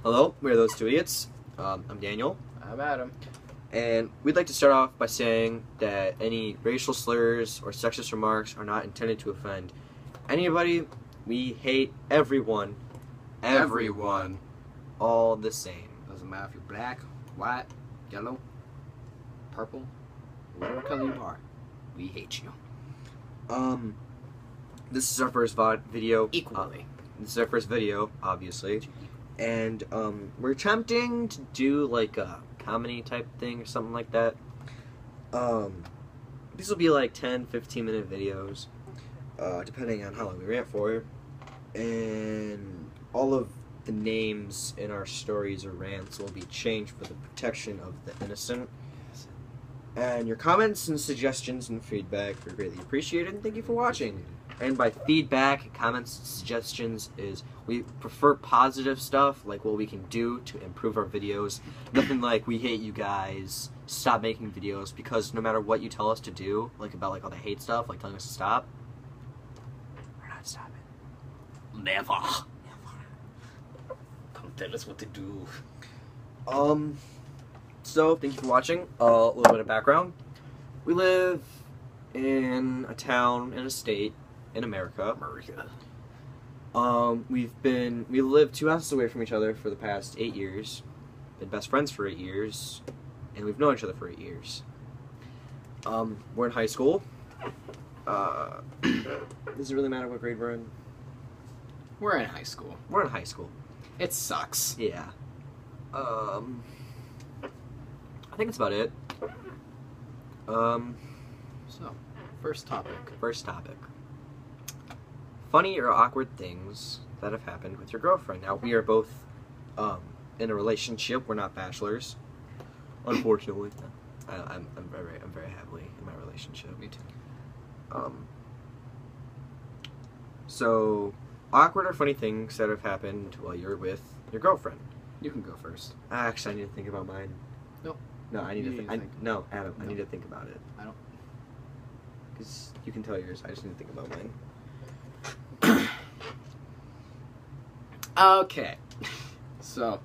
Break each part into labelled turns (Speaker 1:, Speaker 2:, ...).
Speaker 1: Hello, we're those two idiots. I'm Daniel,
Speaker 2: I'm Adam.
Speaker 1: and we'd like to start off by saying that any racial slurs or sexist remarks are not intended to offend anybody. We hate everyone, all the same.
Speaker 2: Doesn't matter if you're black, white, yellow, purple, whatever color you are. We hate you.
Speaker 1: This is our first video.
Speaker 2: Equally.
Speaker 1: This is our first video, obviously, and we're attempting to do like a comedy type thing or something like that. These will be like 10-15 minute videos, depending on how long we rant for, and all of the names in our stories or rants will be changed for the protection of the innocent. And your comments and suggestions and feedback are greatly appreciated, and thank you for watching. And by feedback, comments, and suggestions is we prefer positive stuff, like what we can do to improve our videos. Nothing like we hate you guys, stop making videos, because no matter what you tell us to do, like about like all the hate stuff, like telling us to stop, we're not stopping.
Speaker 2: Never. Don't tell us what to do.
Speaker 1: So thank you for watching. A little bit of background. We live in a town in a state in America. We lived 2 houses away from each other for the past 8 years. Been best friends for 8 years, and we've known each other for 8 years. We're in high school. Does it really matter what grade we're in?
Speaker 2: We're in high school.
Speaker 1: We're in high school.
Speaker 2: It sucks.
Speaker 1: Yeah. I think that's about it.
Speaker 2: So, first topic.
Speaker 1: First topic. Funny or awkward things that have happened with your girlfriend. Now, we are both in a relationship. We're not bachelors, unfortunately. I'm very happily in my relationship.
Speaker 2: Me too.
Speaker 1: So, awkward or funny things that have happened while you're with your girlfriend.
Speaker 2: You can go first.
Speaker 1: Actually, I need to think about mine.
Speaker 2: Nope.
Speaker 1: No, I need to think. No, Adam,
Speaker 2: No.
Speaker 1: I need to think about it.
Speaker 2: I don't.
Speaker 1: Because you can tell yours. I just need to think about mine.
Speaker 2: Okay. So,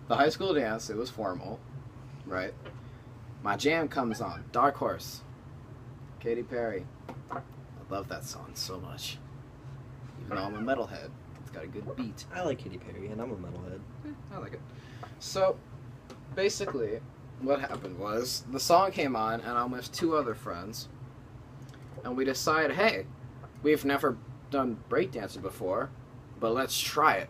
Speaker 2: the high school dance, it was formal, right? My jam comes on. Dark Horse. Katy Perry. I love that song so much. Even though I'm a metalhead, it's got a good beat.
Speaker 1: I like Katy Perry, and I'm a metalhead.
Speaker 2: I like it. So, basically, what happened was, the song came on, and I'm with 2 other friends, and we decided, hey, we've never done breakdancing before, but let's try it.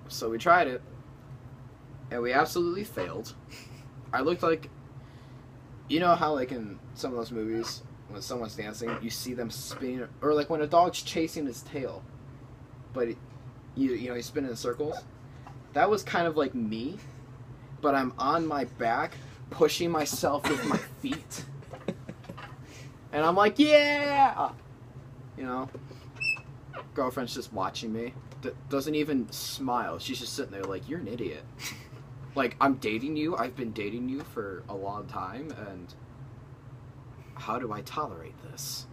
Speaker 2: So we tried it, and we absolutely failed. I looked like, you know how like in some of those movies, when someone's dancing, you see them spinning, or like when a dog's chasing his tail, but you know, he's spinning in circles? That was kind of like me, but I'm on my back, pushing myself with my feet. And I'm like, yeah! You know? Girlfriend's just watching me. Doesn't even smile. She's just sitting there like, you're an idiot. Like, I'm dating you. I've been dating you for a long time, and how do I tolerate this?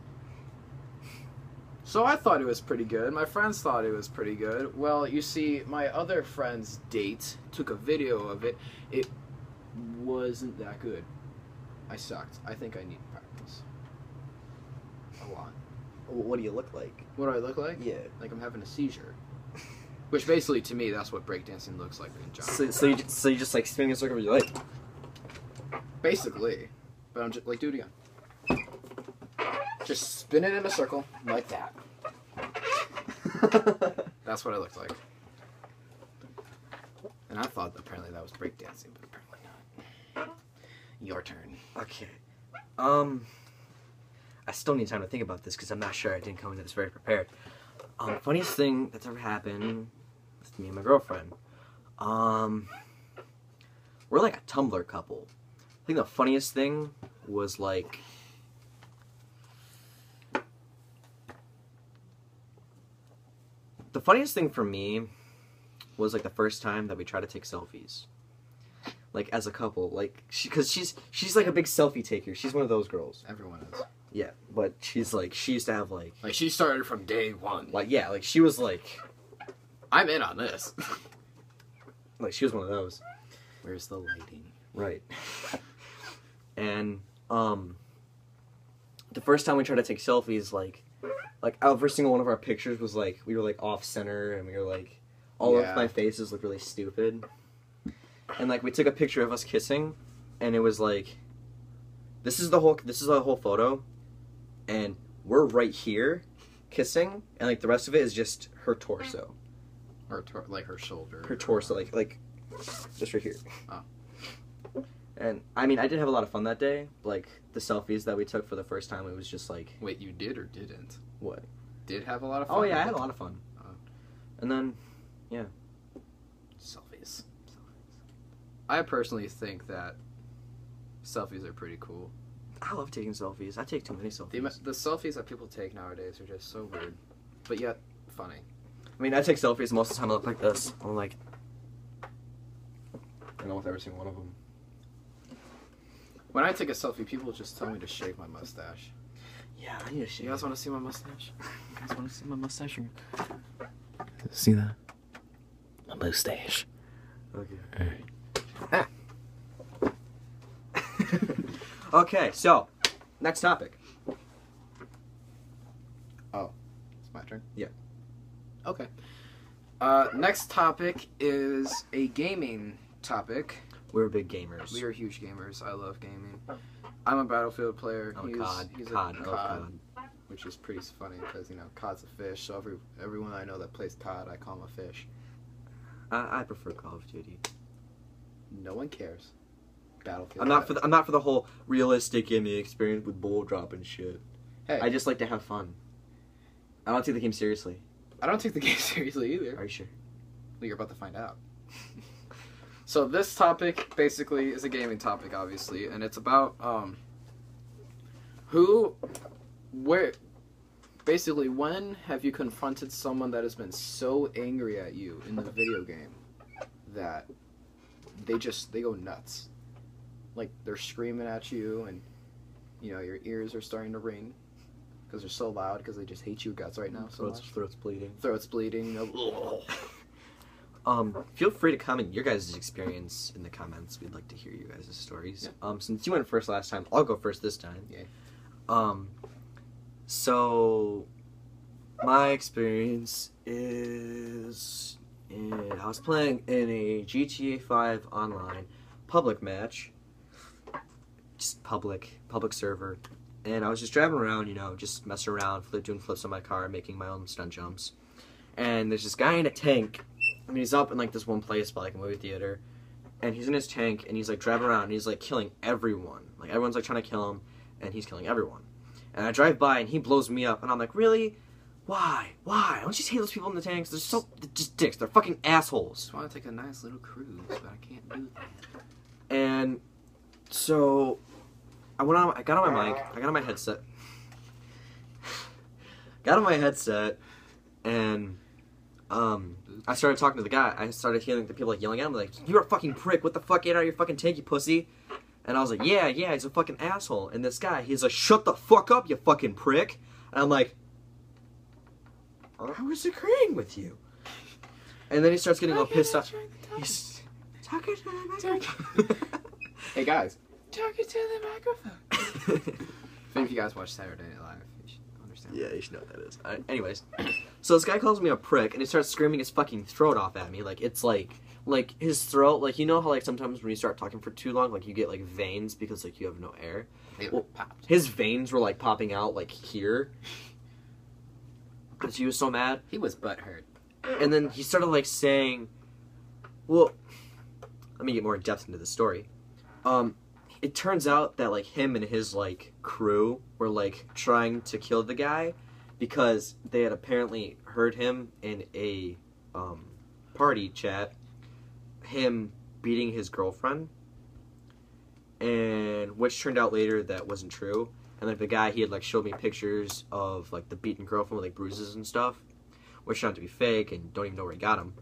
Speaker 2: So I thought it was pretty good. My friends thought it was pretty good. Well, you see, my other friend's date took a video of it. It wasn't that good. I sucked. I think I need practice. A lot.
Speaker 1: What do you look like?
Speaker 2: What do I look like?
Speaker 1: Yeah.
Speaker 2: Like I'm having a seizure. Which basically, to me, that's what breakdancing looks like in general.
Speaker 1: So you just like spinning a circle with your leg?
Speaker 2: Basically. But I'm just, like, do it again. Just spin it in a circle, like that. That's what I looked like. And I thought apparently that was breakdancing, but apparently not. Your turn.
Speaker 1: Okay. I still need time to think about this because I'm not sure. I didn't come into this very prepared. Funniest thing that's ever happened with me and my girlfriend. We're like a Tumblr couple. I think the funniest thing was like... The funniest thing for me was like the first time that we tried to take selfies. Like as a couple, like because she's like a big selfie taker. She's one of those girls.
Speaker 2: Everyone is.
Speaker 1: Yeah, but she's like she used to have like
Speaker 2: she started from day one.
Speaker 1: like yeah, like she was like
Speaker 2: I'm in on this.
Speaker 1: Like, she was one of those.
Speaker 2: Where's the lighting?
Speaker 1: Right. And, the first time we tried to take selfies, like every single one of our pictures was, like, we were, like, off-center, and we were, like, all of my faces looked really stupid. And, like, we took a picture of us kissing, and it was, like, this is the whole photo, and we're right here, kissing, and, like, the rest of it is just her torso.
Speaker 2: Like her shoulder.
Speaker 1: Her torso, like, just right here.
Speaker 2: Oh.
Speaker 1: And, I mean, I did have a lot of fun that day. Like, the selfies that we took for the first time, it was just like...
Speaker 2: Wait, you did or didn't?
Speaker 1: What?
Speaker 2: Did have a lot of fun?
Speaker 1: Oh, yeah, I had a lot of fun.
Speaker 2: Oh.
Speaker 1: And then, yeah.
Speaker 2: Selfies. I personally think that selfies are pretty cool.
Speaker 1: I love taking selfies. I take too many selfies.
Speaker 2: The selfies that people take nowadays are just so weird, but yet funny.
Speaker 1: I mean, I take selfies most of the time I look like this. I'm like... I know with every single one of them.
Speaker 2: When I take a selfie, people just tell me to shave my mustache.
Speaker 1: Yeah, I need to shave.
Speaker 2: You guys want to see my mustache?
Speaker 1: You guys want to see my mustache?
Speaker 2: See that? My mustache.
Speaker 1: Okay. Alright. Okay, so, next topic.
Speaker 2: Oh, it's my turn?
Speaker 1: Yeah.
Speaker 2: Okay. Next topic is a gaming topic.
Speaker 1: We're big gamers.
Speaker 2: We are huge gamers. I love gaming. I'm a Battlefield player.
Speaker 1: I'm a COD.
Speaker 2: He's
Speaker 1: COD.
Speaker 2: a COD, which is pretty funny because, you know, COD's a fish, so everyone I know that plays COD, I call him a fish.
Speaker 1: I prefer Call of Duty.
Speaker 2: No one cares. Battlefield.
Speaker 1: I'm not for the whole realistic gaming experience with bull drop and shit.
Speaker 2: Hey,
Speaker 1: I just like to have fun. I don't take the game seriously.
Speaker 2: I don't take the game seriously either.
Speaker 1: Are you sure?
Speaker 2: Well, you're about to find out. So this topic basically is a gaming topic, obviously, and it's about basically when have you confronted someone that has been so angry at you in the video game that they go nuts, like they're screaming at you, and you know your ears are starting to ring because they're so loud because they just hate you guts right now. So
Speaker 1: Throat's bleeding.
Speaker 2: Throat's bleeding. You know.
Speaker 1: Feel free to comment your guys' experience in the comments. We'd like to hear you guys' stories. Yeah. Since you went first last time, I'll go first this time.
Speaker 2: Yeah.
Speaker 1: So my experience is I was playing in a GTA 5 online public match, just public server, and I was just driving around, you know, just messing around, doing flips on my car, making my own stunt jumps, and there's this guy in a tank. I mean, he's up in, like, this one place by, like, a movie theater, and he's in his tank, and he's, like, driving around, and he's, like, killing everyone. Like, everyone's, like, trying to kill him, and he's killing everyone. And I drive by, and he blows me up, and I'm like, really? Why? Why? Don't you just hate those people in the tanks? They're just dicks. They're fucking assholes.
Speaker 2: I just want to take a nice little cruise, but I can't do that.
Speaker 1: And so, I got on my mic, I got on my headset, and, I started talking to the guy. I started hearing the people, like, yelling at him, like, you're a fucking prick, what the fuck, get out of your fucking tank, you pussy. And I was like, yeah, he's a fucking asshole. And this guy, he's like, shut the fuck up, you fucking prick. And I'm like, I was agreeing with you. And then he starts getting all pissed off. He's talking to the microphone.
Speaker 2: Hey guys, talking to the microphone. If you guys watch Saturday Night Live, you should understand.
Speaker 1: Yeah, you should know what that is. Anyways, so this guy calls me a prick, and he starts screaming his fucking throat off at me. Like, it's like his throat, like, you know how, like, sometimes when you start talking for too long, like, you get, like, veins because, like, you have no air? Well, his veins were, like, popping out, like, here. Because he was so mad.
Speaker 2: He was butthurt.
Speaker 1: And then he started, like, saying, well, let me get more in depth into the story. It turns out that, like, him and his, like, crew were, like, trying to kill the guy because they had apparently heard him in a, party chat, him beating his girlfriend, and which turned out later that wasn't true. And, like, the guy, he had, like, showed me pictures of, like, the beaten girlfriend with, like, bruises and stuff, which turned out to be fake, and don't even know where he got them.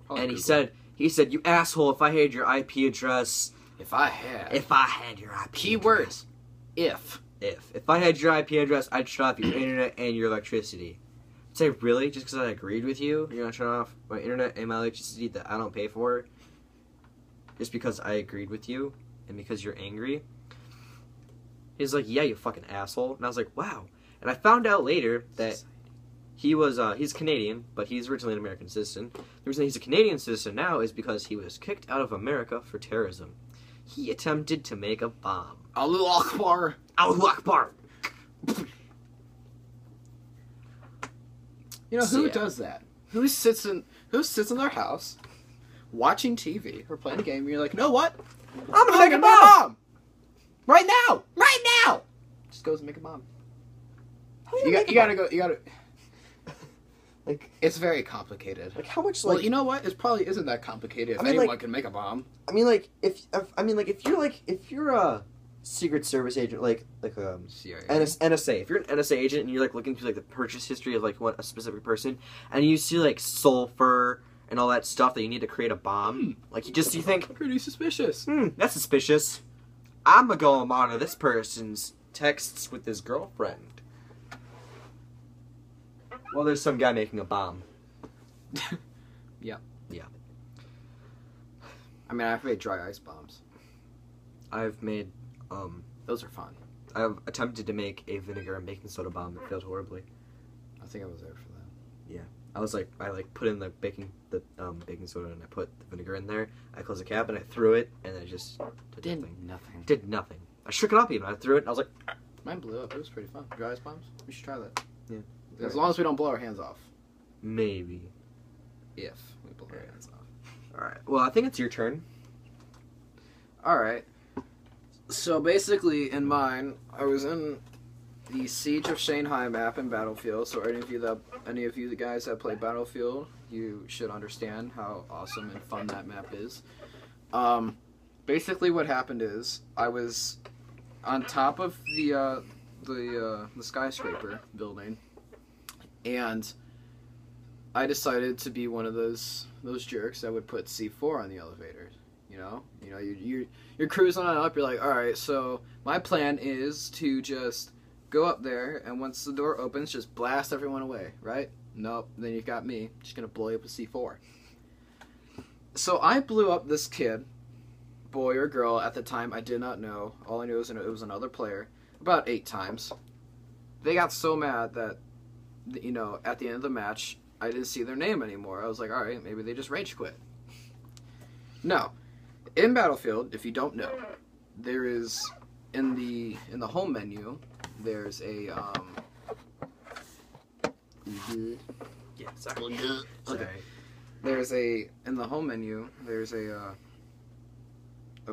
Speaker 1: And he said, you asshole, if I had your IP address...
Speaker 2: If I had
Speaker 1: your IP
Speaker 2: keyword,
Speaker 1: address... If I had your IP address, I'd shut off your internet and your electricity. Say, really? Just because I agreed with you, you're gonna turn off my internet and my electricity that I don't pay for? Just because I agreed with you and because you're angry? He's like, yeah, you fucking asshole. And I was like, wow. And I found out later that he's Canadian, but he's originally an American citizen. The reason he's a Canadian citizen now is because he was kicked out of America for terrorism. He attempted to make a bomb.
Speaker 2: Allahu Akbar.
Speaker 1: Allahu Akbar.
Speaker 2: You know, who does that? Who sits in their house watching TV or playing a game and you're like, you know what?
Speaker 1: I'm gonna make a bomb!
Speaker 2: Right now! Right now! Just goes and make a bomb. You gotta
Speaker 1: like,
Speaker 2: it's very complicated.
Speaker 1: Like, how much,
Speaker 2: well, you know what? It probably isn't that complicated if anyone can make a bomb.
Speaker 1: I mean, like, if you're a Secret Service agent, like
Speaker 2: CIA.
Speaker 1: NSA. If you're an NSA agent and you're like looking through like the purchase history of like a specific person, and you see like sulfur and all that stuff that you need to create a bomb, like you think,
Speaker 2: pretty suspicious.
Speaker 1: That's suspicious. I'm gonna go monitor this person's texts with his girlfriend. Well, there's some guy making a bomb.
Speaker 2: Yeah.
Speaker 1: Yeah.
Speaker 2: I mean, I've made dry ice bombs.
Speaker 1: I've made,
Speaker 2: those are fun.
Speaker 1: I've attempted to make a vinegar and baking soda bomb that failed horribly.
Speaker 2: I think I was there for that.
Speaker 1: Yeah. I put in the baking soda and I put the vinegar in there. I closed the cap and I threw it and it just did nothing. Did nothing. I shook it up even. I threw it and I was like,
Speaker 2: mine blew up. It was pretty fun. Dry ice bombs? We should try that.
Speaker 1: Yeah.
Speaker 2: As long as we don't blow our hands off.
Speaker 1: Maybe.
Speaker 2: If we blow our hands off.
Speaker 1: Alright. Well, I think it's your turn.
Speaker 2: Alright. So basically, in mine, I was in the Siege of Shanghai map in Battlefield. So any of you the guys that play Battlefield, you should understand how awesome and fun that map is. Basically, what happened is I was on top of the skyscraper building, and I decided to be one of those jerks that would put C4 on the elevators. You're cruising on up. You're like, all right. So my plan is to just go up there, and once the door opens, just blast everyone away. Right? Nope. Then you got me. Just gonna blow you up with C4. So I blew up this kid, boy or girl at the time. I did not know. All I knew was it was another player. About 8 times. They got so mad that, at the end of the match, I didn't see their name anymore. I was like, alright, maybe they just rage quit. No. In Battlefield, if you don't know, there is, in the home menu, there's a,
Speaker 1: Yeah, sorry.
Speaker 2: Okay. In the home menu, there's a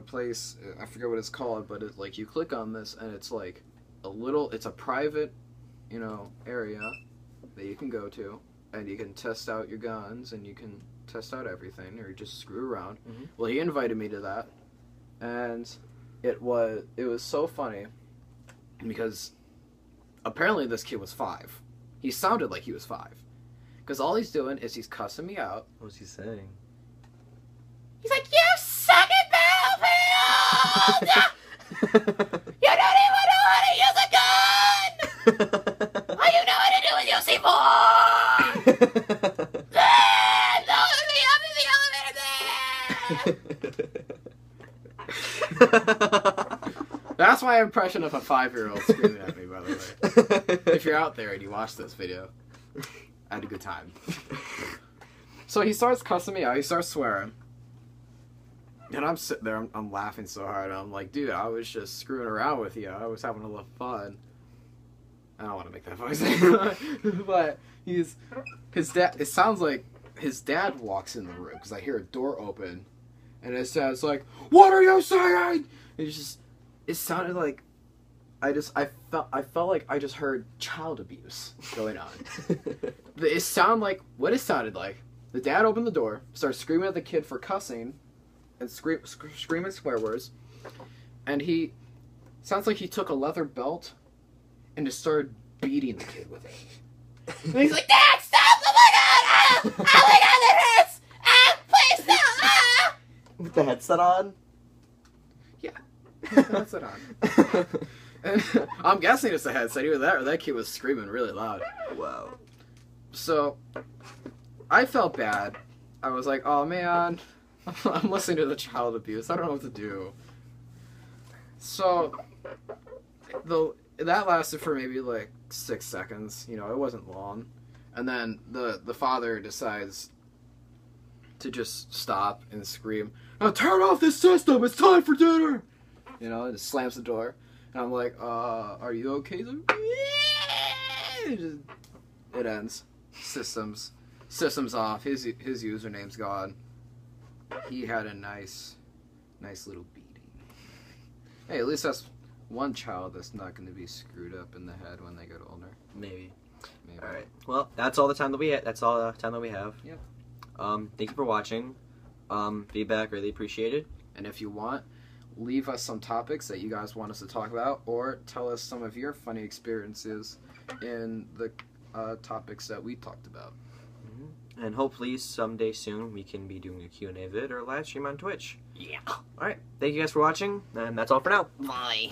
Speaker 2: place, I forget what it's called, but it's like, you click on this, and it's like it's a private, area that you can go to, and you can test out your guns, and you can test out everything, or just screw around.
Speaker 1: Mm-hmm.
Speaker 2: Well, he invited me to that, and it was so funny, because apparently this kid was 5. He sounded like he was 5. Because all he's doing is he's cussing me out.
Speaker 1: What was he saying?
Speaker 2: He's like, you suck at Battlefield! You don't even know how to use a gun! All you know how to do is use C4! That's my impression of a 5-year-old screaming at me, by the way. If you're out there and you watch this video, I had a good time. So he starts cussing me out, he starts swearing. And I'm sitting there, I'm laughing so hard. I'm like, dude, I was just screwing around with you. I was having a little fun. I don't want to make that voice. But his dad, it sounds like his dad walks in the room, because I hear a door open. And his dad's like, what are you saying? It sounded like, I felt like I just heard child abuse going on. It sounded like. The dad opened the door, started screaming at the kid for cussing, and screaming swear words, and he sounds like he took a leather belt and just started beating the kid with it. And he's like, Dad, stop! Oh my god! Oh my god, that hurts! Please stop! Ah!
Speaker 1: With the headset on?
Speaker 2: Yeah, with the headset on. And I'm guessing it's the headset. Either that or that kid was screaming really loud.
Speaker 1: Wow.
Speaker 2: So, I felt bad. I was like, oh man, I'm listening to the child abuse. I don't know what to do. So, that lasted for maybe like 6 seconds. You know, it wasn't long. And then the father decides to just stop and scream, "Now turn off this system! It's time for dinner!" You know, and just slams the door. And I'm like, are you okay? It ends. Systems off. His username's gone. He had a nice little beating. Hey, at least that's one child that's not going to be screwed up in the head when they get older.
Speaker 1: Maybe. All right. Well, that's all the time that we have. That's all the time that we have.
Speaker 2: Yep.
Speaker 1: Thank you for watching. Feedback really appreciated.
Speaker 2: And if you want, leave us some topics that you guys want us to talk about, or tell us some of your funny experiences in the topics that we talked about.
Speaker 1: Mm-hmm. And hopefully someday soon we can be doing a Q&A vid or a live stream on Twitch.
Speaker 2: Yeah.
Speaker 1: All right. Thank you guys for watching, and that's all for now.
Speaker 2: Bye.